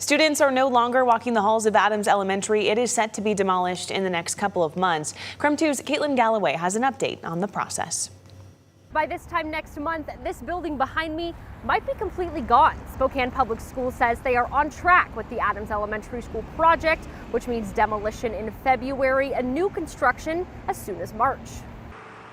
Students are no longer walking the halls of Adams Elementary. It is set to be demolished in the next couple of months. KREM 2's Caitlin Galloway has an update on the process. By this time next month, this building behind me might be completely gone. Spokane Public Schools says they are on track with the Adams Elementary School project, which means demolition in February and new construction as soon as March.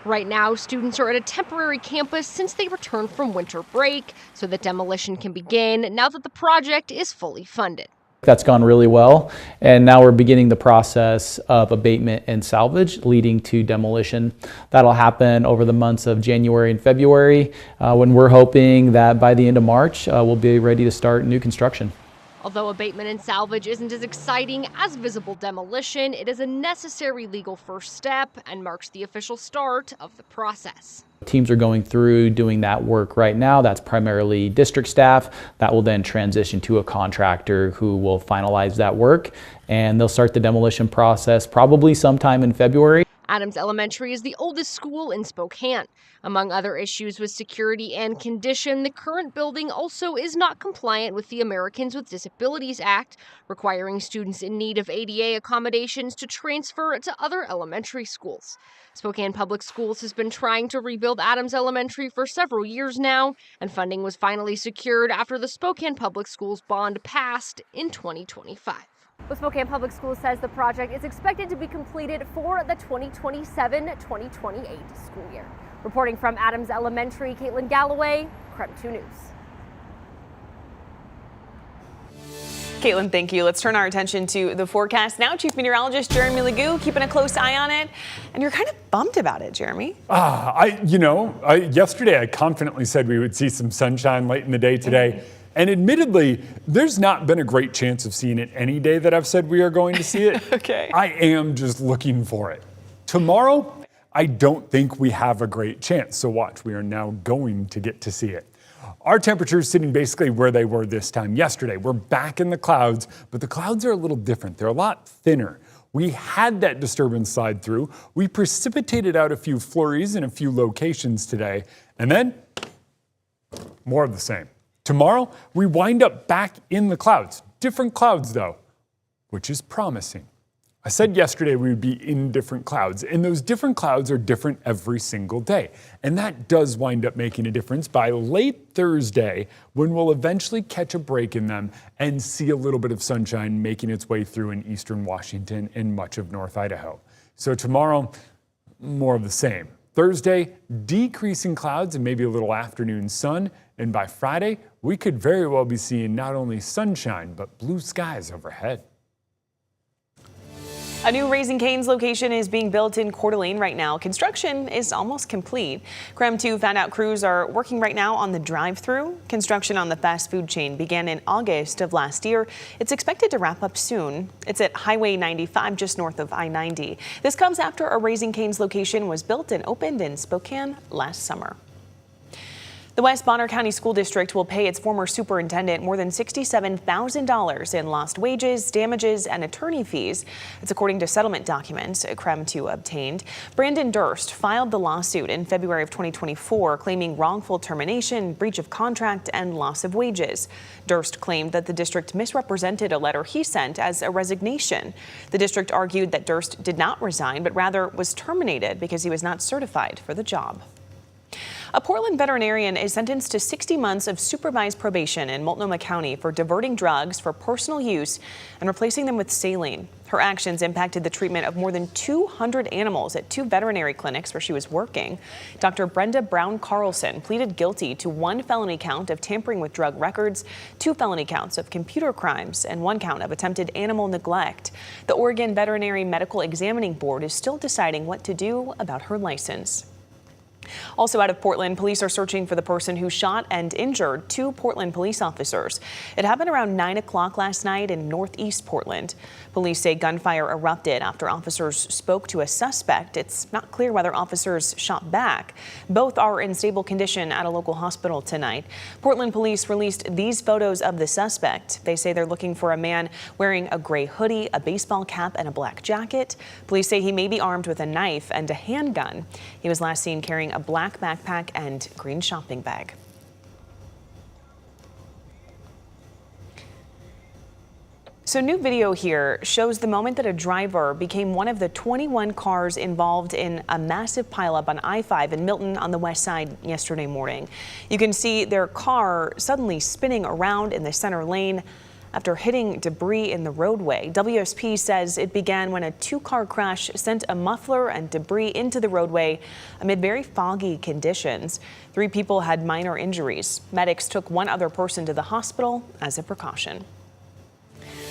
Right now, students are at a temporary campus since they returned from winter break, so that demolition can begin now that the project is fully funded. That's gone really well, and now we're beginning the process of abatement and salvage leading to demolition. That'll happen over the months of January and February, when we're hoping that by the end of March we'll be ready to start new construction. Although abatement and salvage isn't as exciting as visible demolition, it is a necessary legal first step and marks the official start of the process. Teams are going through doing that work right now. That's primarily district staff. That will then transition to a contractor who will finalize that work, and they'll start the demolition process probably sometime in February. Adams Elementary is the oldest school in Spokane. Among other issues with security and condition, the current building also is not compliant with the Americans with Disabilities Act, requiring students in need of ADA accommodations to transfer to other elementary schools. Spokane Public Schools has been trying to rebuild Adams Elementary for several years now, and funding was finally secured after the Spokane Public Schools bond passed in 2025. The Spokane Public Schools says the project is expected to be completed for the 2027-2028 school year. Reporting from Adams Elementary, Caitlin Galloway, KREM 2 News. Caitlin, thank you. Let's turn our attention to the forecast now. Chief Meteorologist Jeremy Legoo keeping a close eye on it. And you're kind of bummed about it, Jeremy. Yesterday I confidently said we would see some sunshine late in the day today. And admittedly, there's not been a great chance of seeing it any day that I've said we are going to see it. Okay. I am just looking for it. Tomorrow, I don't think we have a great chance. So watch, we are now going to get to see it. Our temperatures sitting basically where they were this time yesterday. We're back in the clouds, but the clouds are a little different. They're a lot thinner. We had that disturbance slide through. We precipitated out a few flurries in a few locations today, and then more of the same. Tomorrow, we wind up back in the clouds. Different clouds, though, which is promising. I said yesterday we would be in different clouds, and those different clouds are different every single day. And that does wind up making a difference by late Thursday, when we'll eventually catch a break in them and see a little bit of sunshine making its way through in eastern Washington and much of North Idaho. So tomorrow, more of the same. Thursday, decreasing clouds and maybe a little afternoon sun. And by Friday, we could very well be seeing not only sunshine, but blue skies overhead. A new Raising Cane's location is being built in Coeur d'Alene right now. Construction is almost complete. KREM 2 found out crews are working right now on the drive-through. Construction on the fast food chain began in August of last year. It's expected to wrap up soon. It's at Highway 95, just north of I-90. This comes after a Raising Cane's location was built and opened in Spokane last summer. The West Bonner County School District will pay its former superintendent more than $67,000 in lost wages, damages, and attorney fees. It's according to settlement documents KREM 2 obtained. Brandon Durst filed the lawsuit in February of 2024, claiming wrongful termination, breach of contract, and loss of wages. Durst claimed that the district misrepresented a letter he sent as a resignation. The district argued that Durst did not resign, but rather was terminated because he was not certified for the job. A Portland veterinarian is sentenced to 60 months of supervised probation in Multnomah County for diverting drugs for personal use and replacing them with saline. Her actions impacted the treatment of more than 200 animals at 2 veterinary clinics where she was working. Dr. Brenda Brown Carlson pleaded guilty to 1 felony count of tampering with drug records, 2 felony counts of computer crimes, and 1 count of attempted animal neglect. The Oregon Veterinary Medical Examining Board is still deciding what to do about her license. Also out of Portland, police are searching for the person who shot and injured 2 Portland police officers. It happened around 9 o'clock last night in northeast Portland. Police say gunfire erupted after officers spoke to a suspect. It's not clear whether officers shot back. Both are in stable condition at a local hospital tonight. Portland police released these photos of the suspect. They say they're looking for a man wearing a gray hoodie, a baseball cap, and a black jacket. Police say he may be armed with a knife and a handgun. He was last seen carrying a black backpack and green shopping bag. So new video here shows the moment that a driver became one of the 21 cars involved in a massive pileup on I-5 in Milton on the west side yesterday morning. You can see their car suddenly spinning around in the center lane after hitting debris in the roadway. WSP says it began when a two-car crash sent a muffler and debris into the roadway amid very foggy conditions. 3 people had minor injuries. Medics took 1 other person to the hospital as a precaution.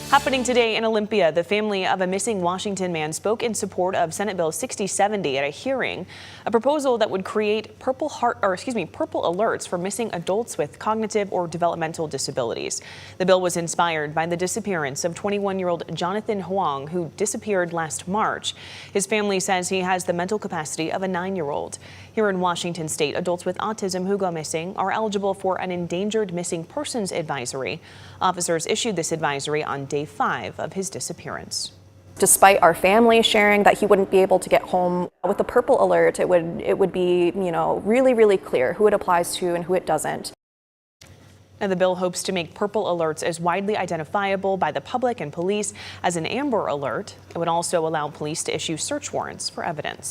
Happening today in Olympia, the family of a missing Washington man spoke in support of Senate Bill 6070 at a hearing, a proposal that would create purple alerts for missing adults with cognitive or developmental disabilities. The bill was inspired by the disappearance of 21-year-old Jonathan Huang, who disappeared last March. His family says he has the mental capacity of a 9-year-old. Here in Washington state, adults with autism who go missing are eligible for an endangered missing persons advisory. Officers issued this advisory on day 5 of his disappearance. Despite our family sharing that he wouldn't be able to get home, with the purple alert, it would be, really, really clear who it applies to and who it doesn't. And the bill hopes to make purple alerts as widely identifiable by the public and police as an amber alert. It would also allow police to issue search warrants for evidence.